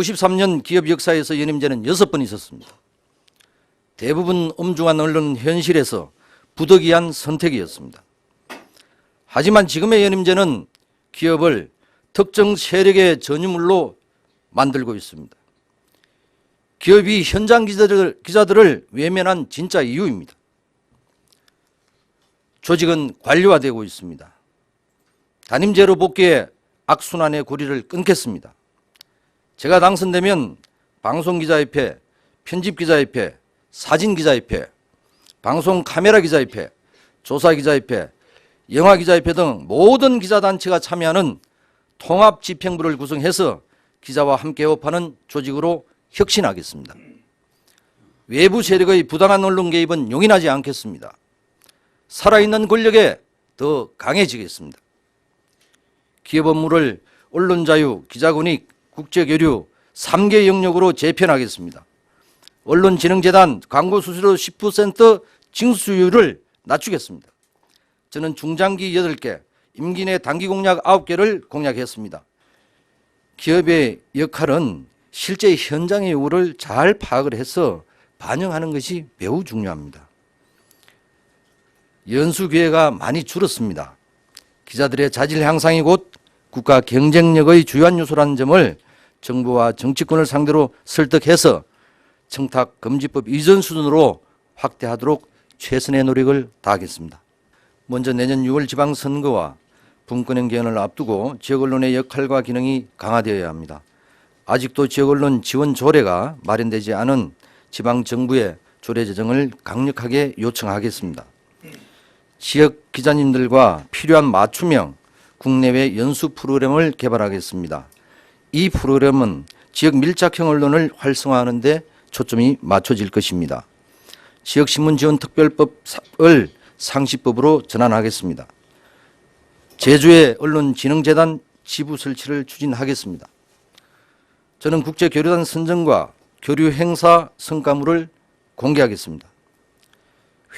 53년 기업 역사에서 연임제는 6번 있었습니다. 대부분 엄중한 언론 현실에서 부득이한 선택이었습니다. 하지만 지금의 연임제는 기업을 특정 세력의 전유물로 만들고 있습니다. 기업이 현장 기자들을 외면한 진짜 이유입니다. 조직은 관료화되고 있습니다. 단임제로 복귀해 악순환의 고리를 끊겠습니다. 제가 당선되면 방송기자협회, 편집기자협회, 사진기자협회, 방송카메라기자협회, 조사기자협회, 영화기자협회 등 모든 기자단체가 참여하는 통합집행부를 구성해서 기자와 함께 호흡하는 조직으로 혁신하겠습니다. 외부 세력의 부당한 언론 개입은 용인하지 않겠습니다. 살아있는 권력에 더 강해지겠습니다. 기업 업무를 언론자유, 기자권익, 국제교류 3개 영역으로 재편하겠습니다. 언론진흥재단 광고 수수료 10% 징수율을 낮추겠습니다. 저는 중장기 8개, 임기 내 단기 공약 9개를 공약했습니다. 기업의 역할은 실제 현장의 요구를 잘 파악을 해서 반영하는 것이 매우 중요합니다. 연수 기회가 많이 줄었습니다. 기자들의 자질 향상이 곧 국가 경쟁력의 주요한 요소라는 점을 정부와 정치권을 상대로 설득해서 청탁금지법 이전 수준으로 확대하도록 최선의 노력을 다하겠습니다. 먼저 내년 6월 지방선거와 분권형 개헌을 앞두고 지역언론의 역할과 기능이 강화되어야 합니다. 아직도 지역언론 지원 조례가 마련되지 않은 지방정부의 조례 제정을 강력하게 요청하겠습니다. 지역 기자님들과 필요한 맞춤형 국내외 연수 프로그램을 개발하겠습니다. 이 프로그램은 지역 밀착형 언론을 활성화하는 데 초점이 맞춰질 것입니다. 지역신문지원특별법을 상시법으로 전환하겠습니다. 제주의 언론진흥재단 지부 설치를 추진하겠습니다. 저는 국제교류단 선정과 교류 행사 성과물을 공개하겠습니다.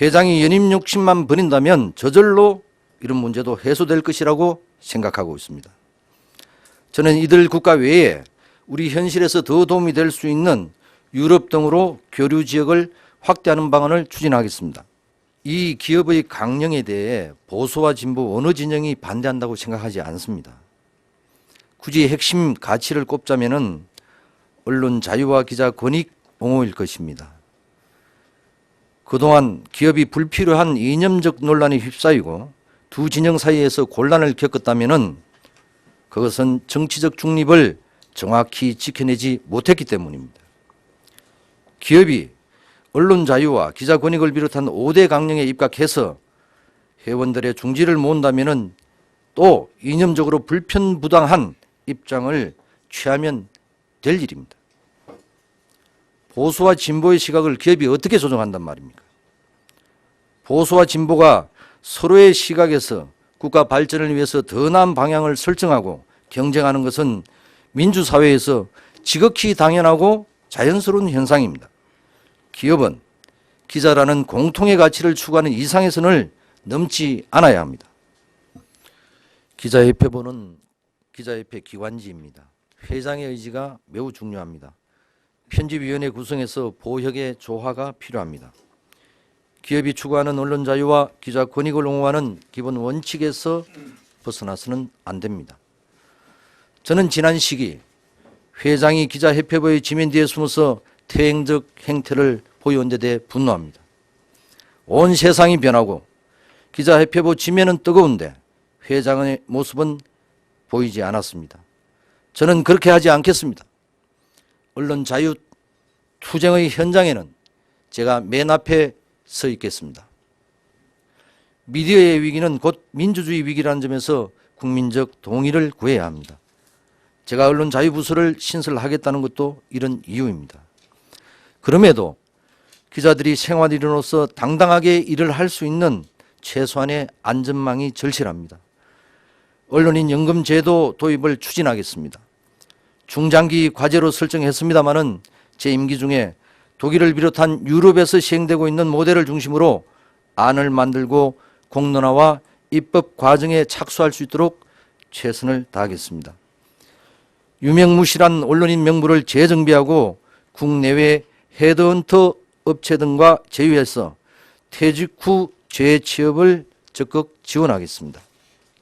회장이 연임 욕심만 버린다면 저절로 이런 문제도 해소될 것이라고 생각하고 있습니다. 저는 이들 국가 외에 우리 현실에서 더 도움이 될 수 있는 유럽 등으로 교류 지역을 확대하는 방안을 추진하겠습니다. 이 기업의 강령에 대해 보수와 진보 어느 진영이 반대한다고 생각하지 않습니다. 굳이 핵심 가치를 꼽자면은 언론 자유와 기자 권익 옹호일 것입니다. 그동안 기업이 불필요한 이념적 논란에 휩싸이고 두 진영 사이에서 곤란을 겪었다면은 그것은 정치적 중립을 정확히 지켜내지 못했기 때문입니다. 기업이 언론 자유와 기자 권익을 비롯한 5대 강령에 입각해서 회원들의 중지를 모은다면은 또 이념적으로 불편부당한 입장을 취하면 될 일입니다. 보수와 진보의 시각을 기업이 어떻게 조정한단 말입니까? 보수와 진보가 서로의 시각에서 국가 발전을 위해서 더 나은 방향을 설정하고 경쟁하는 것은 민주사회에서 지극히 당연하고 자연스러운 현상입니다. 기업은 기자라는 공통의 가치를 추구하는 이상의 선을 넘지 않아야 합니다. 기자협회본은 기자협회 기관지입니다. 회장의 의지가 매우 중요합니다. 편집위원회 구성에서 보혁의 조화가 필요합니다. 기업이 추구하는 언론 자유와 기자 권익을 옹호하는 기본 원칙에서 벗어나서는 안 됩니다. 저는 지난 시기 회장이 기자협회부의 지면 뒤에 숨어서 퇴행적 행태를 보여온 데 대해 분노합니다. 온 세상이 변하고 기자협회부 지면은 뜨거운데 회장의 모습은 보이지 않았습니다. 저는 그렇게 하지 않겠습니다. 언론 자유 투쟁의 현장에는 제가 맨 앞에 서 있겠습니다. 미디어의 위기는 곧 민주주의 위기라는 점에서 국민적 동의를 구해야 합니다. 제가 언론 자유 부서를 신설하겠다는 것도 이런 이유입니다. 그럼에도 기자들이 생활인으로서 당당하게 일을 할 수 있는 최소한의 안전망이 절실합니다. 언론인 연금 제도 도입을 추진하겠습니다. 중장기 과제로 설정했습니다마는 제 임기 중에 독일을 비롯한 유럽에서 시행되고 있는 모델을 중심으로 안을 만들고 공론화와 입법 과정에 착수할 수 있도록 최선을 다하겠습니다. 유명무실한 언론인 명부를 재정비하고 국내외 헤드헌터 업체 등과 제휴해서 퇴직 후 재취업을 적극 지원하겠습니다.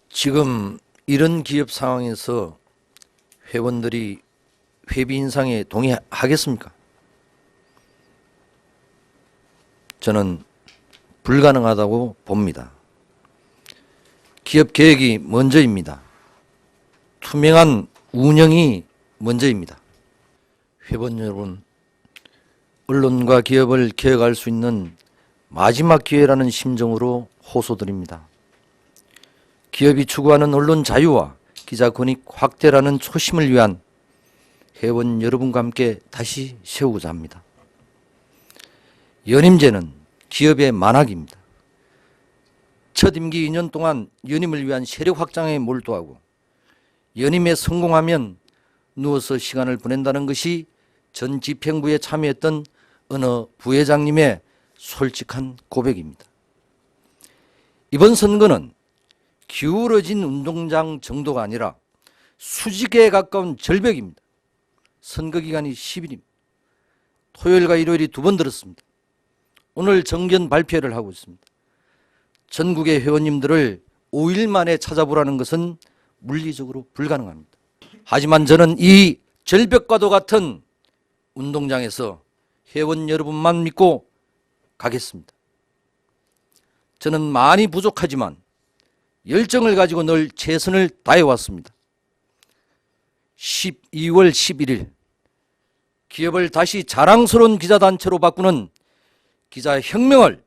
지금 이런 기업 상황에서 회원들이 회비 인상에 동의하겠습니까? 저는 불가능하다고 봅니다. 기업 계획이 먼저입니다. 투명한 운영이 먼저입니다. 회원 여러분, 언론과 기업을 개혁할 수 있는 마지막 기회라는 심정으로 호소드립니다. 기업이 추구하는 언론 자유와 기자 권익 확대라는 초심을 위한 회원 여러분과 함께 다시 세우고자 합니다. 연임제는 기업의 만학입니다. 첫 임기 2년 동안 연임을 위한 세력 확장에 몰두하고 연임에 성공하면 누워서 시간을 보낸다는 것이 전 집행부에 참여했던 어느 부회장님의 솔직한 고백입니다. 이번 선거는 기울어진 운동장 정도가 아니라 수직에 가까운 절벽입니다. 선거 기간이 10일입니다. 토요일과 일요일이 2번 들었습니다. 오늘 정견 발표를 하고 있습니다. 전국의 회원님들을 5일 만에 찾아보라는 것은 물리적으로 불가능합니다. 하지만 저는 이 절벽과도 같은 운동장에서 회원 여러분만 믿고 가겠습니다. 저는 많이 부족하지만 열정을 가지고 늘 최선을 다해왔습니다. 12월 11일 기업을 다시 자랑스러운 기자단체로 바꾸는 기자혁명을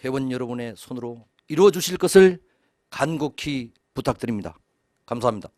회원 여러분의 손으로 이루어 주실 것을 간곡히 부탁드립니다. 감사합니다.